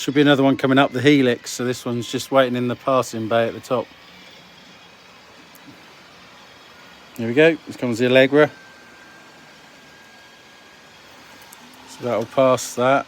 Should be another one coming up the helix, so this one's just waiting in the passing bay at the top. Here we go, this comes the Allegra. So that'll pass that.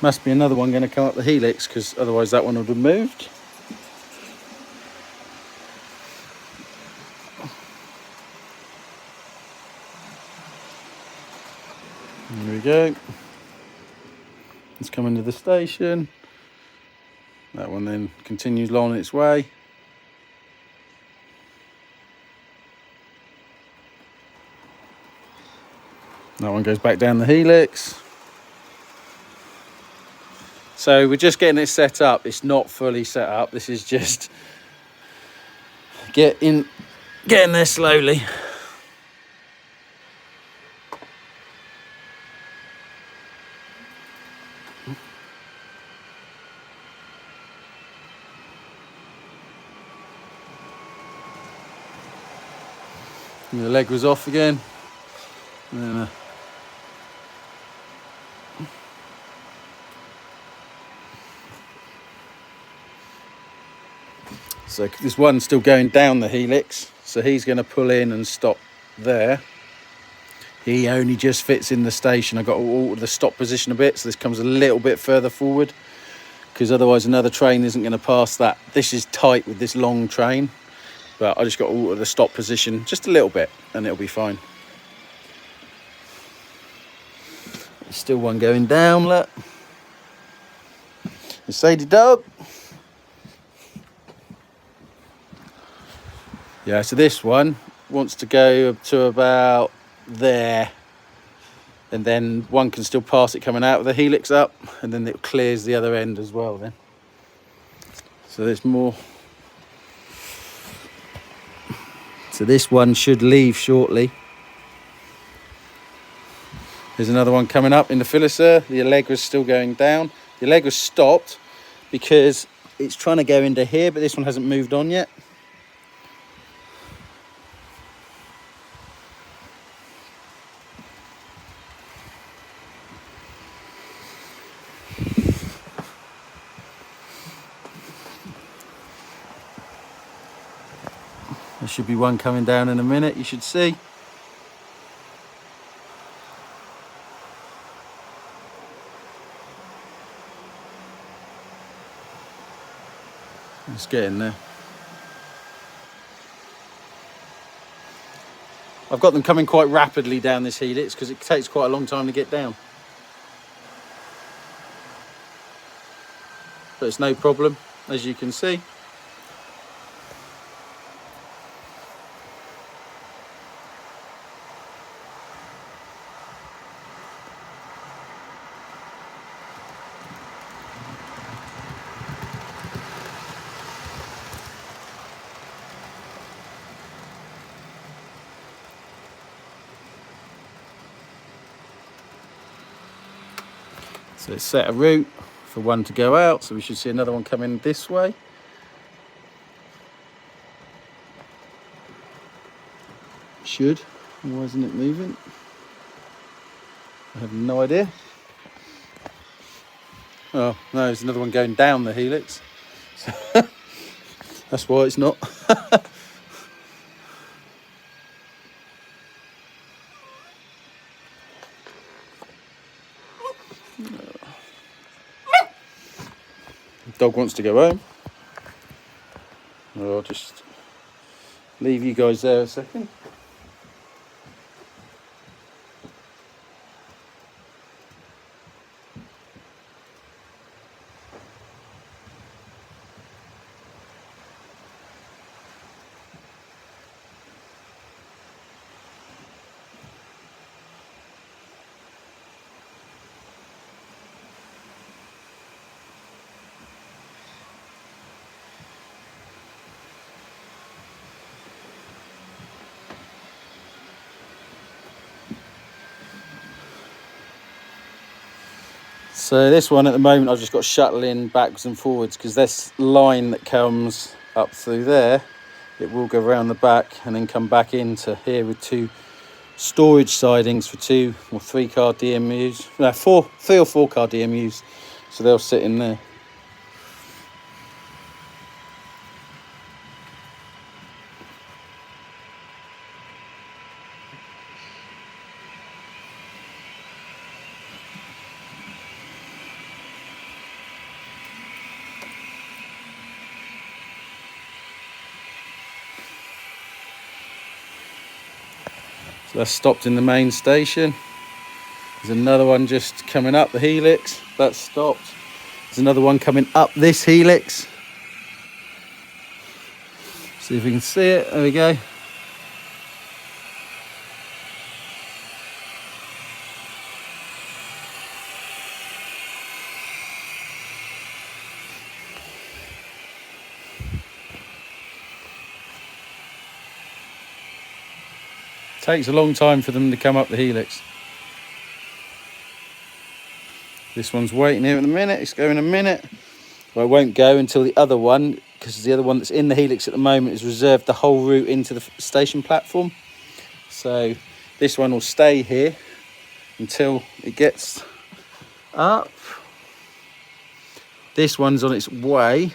Must be another one going to come up the helix, because otherwise that one would have moved. Here we go. It's coming to the station. That one then continues along its way. That one goes back down the helix. So we're just getting it set up. It's not fully set up. This is just getting there slowly. And the leg was off again. And then, so this one's still going down the helix, so he's going to pull in and stop there. He only just fits in the station. I got to alter the stop position a bit, so this comes a little bit further forward, because otherwise another train isn't going to pass that. This is tight with this long train, but I just got to alter the stop position just a little bit and it'll be fine. There's still one going down, look. The Sadie dog. Yeah, so this one wants to go up to about there, and then one can still pass it coming out of the helix up, and then it clears the other end as well then. So there's more. So this one should leave shortly. There's another one coming up in the Filisur. The Allegra's still going down. The Allegra's stopped because it's trying to go into here, but this one hasn't moved on yet. There should be one coming down in a minute, you should see. It's getting there. I've got them coming quite rapidly down this helix because it takes quite a long time to get down. But it's no problem, as you can see. So it's set a route for one to go out, so we should see another one coming this way. Should. Why isn't it moving? I have no idea. Oh, no, there's another one going down the helix. That's why it's not. Dog wants to go home. I'll just leave you guys there a second. So this one at the moment I've just got shuttling backwards and forwards, because this line that comes up through there, it will go around the back and then come back into here with two storage sidings for 2 or 3 car DMUs. No, 3 or 4 car DMUs. So they'll sit in there. So that's stopped in the main station. There's another one just coming up the helix. That's stopped. There's another one coming up this helix. See if we can see it. There we go. Takes a long time for them to come up the helix. This one's waiting here in a minute. It's going a minute. Well, it won't go until the other one, because the other one that's in the helix at the moment is reserved the whole route into the station platform. So this one will stay here until it gets up. This one's on its way.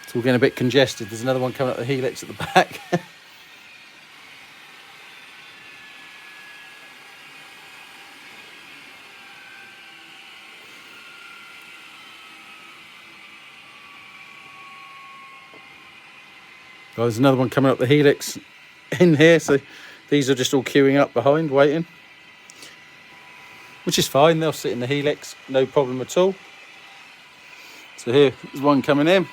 It's all getting a bit congested. There's another one coming up the helix at the back. Oh, there's another one coming up the helix in here. So these are just all queuing up behind, waiting. Which is fine. They'll sit in the helix, no problem at all. So here's one coming in.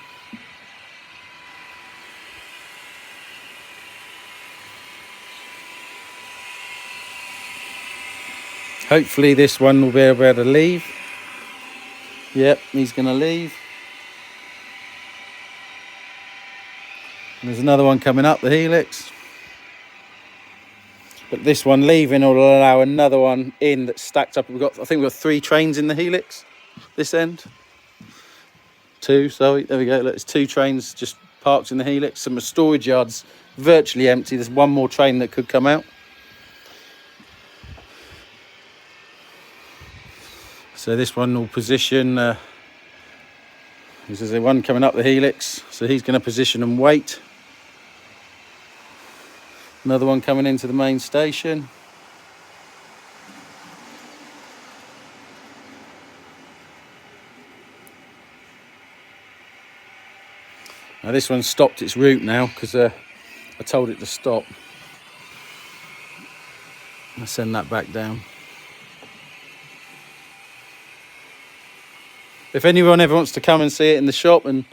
Hopefully this one will be able to leave. Yep, he's going to leave. And there's another one coming up the helix. But this one leaving will allow another one in that's stacked up. I think we've got 3 trains in the helix, this end. 2, sorry, there we go. Look, there's 2 trains just parked in the helix. Some storage yards virtually empty. There's one more train that could come out. So this one will position, this is the one coming up the helix, so he's going to position and wait. Another one coming into the main station. Now this one stopped its route now because I told it to stop. I'll send that back down. If anyone ever wants to come and see it in the shop and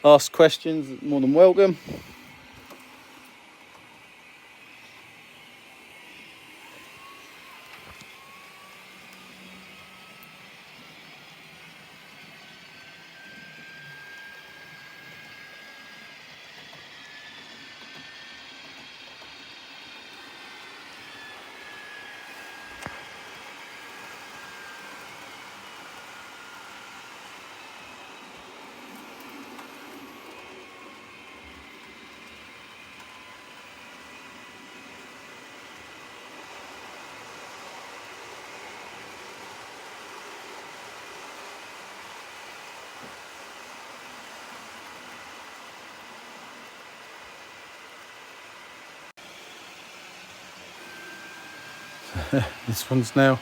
ask questions, more than welcome. This one's now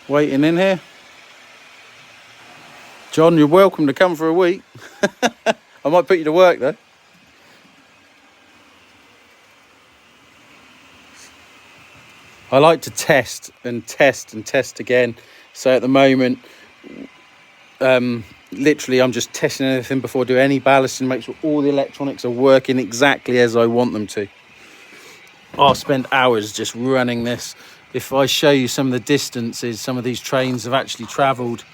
waiting in here. John, you're welcome to come for a week. I might put you to work though. I like to test and test and test again. So at the moment, literally I'm just testing everything before I do any ballasting, make sure all the electronics are working exactly as I want them to. I'll spend hours just running this. If I show you some of the distances some of these trains have actually travelled,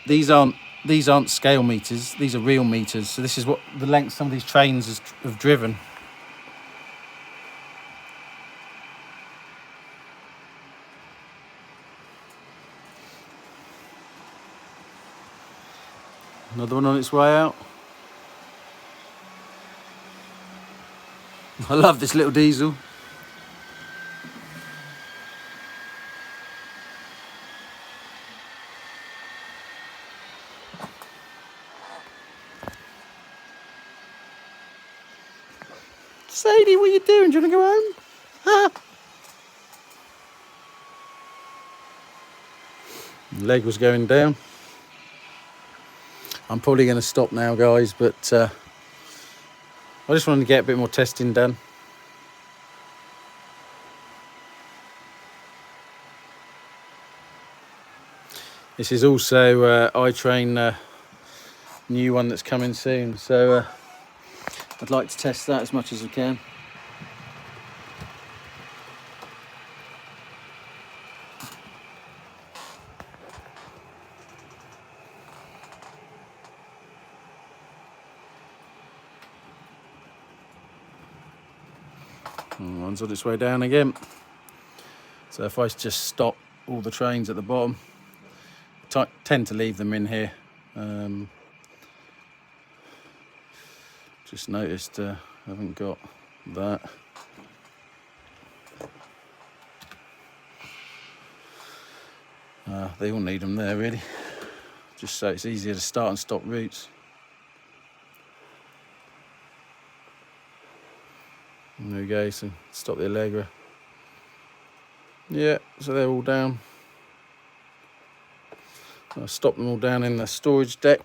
these aren't these aren't scale meters, these are real meters. So this is what the length some of these trains have driven. Another one on its way out. I love this little diesel. Sadie, what are you doing? Do you want to go home? Ah. Leg was going down. I'm probably going to stop now, guys, but I just wanted to get a bit more testing done. This is also iTrain new one that's coming soon, so I'd like to test that as much as I can. And one's on its way down again. So if I just stop all the trains at the bottom, tend to leave them in here. Just noticed I haven't got that. They all need them there, really, just so it's easier to start and stop routes. And there we go, so stop the Allegra. Yeah, so they're all down. I'll stop them all down in the storage deck.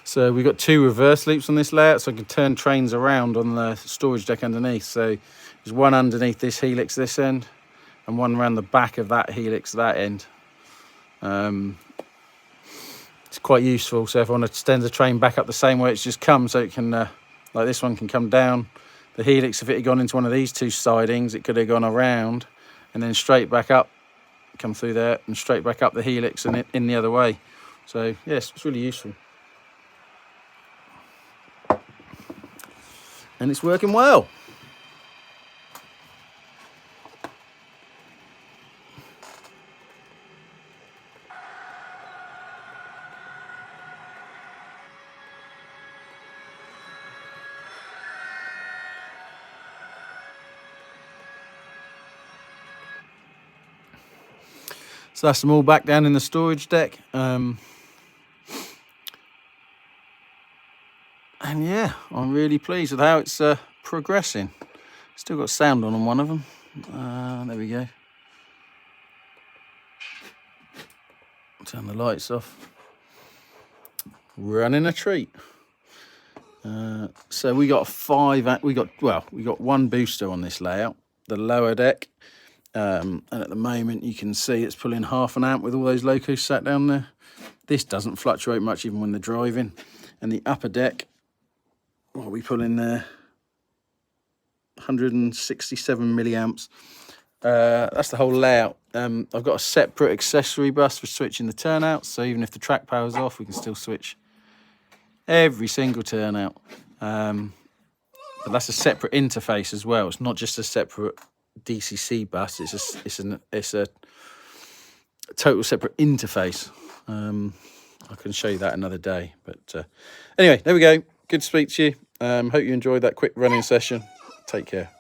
So we've got 2 reverse loops on this layout, so I can turn trains around on the storage deck underneath. So there's one underneath this helix this end, and one around the back of that helix that end. It's quite useful. So if I want to extend the train back up the same way it's just come, so it can, like this one can come down the helix. If it had gone into one of these 2 sidings, it could have gone around and then straight back up, come through there and straight back up the helix and in the other way. So yes, it's really useful. And it's working well. So that's them all back down in the storage deck. And yeah, I'm really pleased with how it's progressing. Still got sound on one of them. There we go. Turn the lights off. Running a treat. So we got we got 1 booster on this layout, the lower deck. And at the moment you can see it's pulling 1/2 amp with all those locos sat down there. This doesn't fluctuate much even when they're driving. And the upper deck, what are we pulling there? 167 milliamps. That's the whole layout. I've got a separate accessory bus for switching the turnouts, so even if the track power's off, we can still switch every single turnout. But that's a separate interface as well. It's not just a separate DCC bus. It's a total separate interface. I can show you that another day. But anyway, there we go. Good to speak to you. Hope you enjoyed that quick running session. Take care.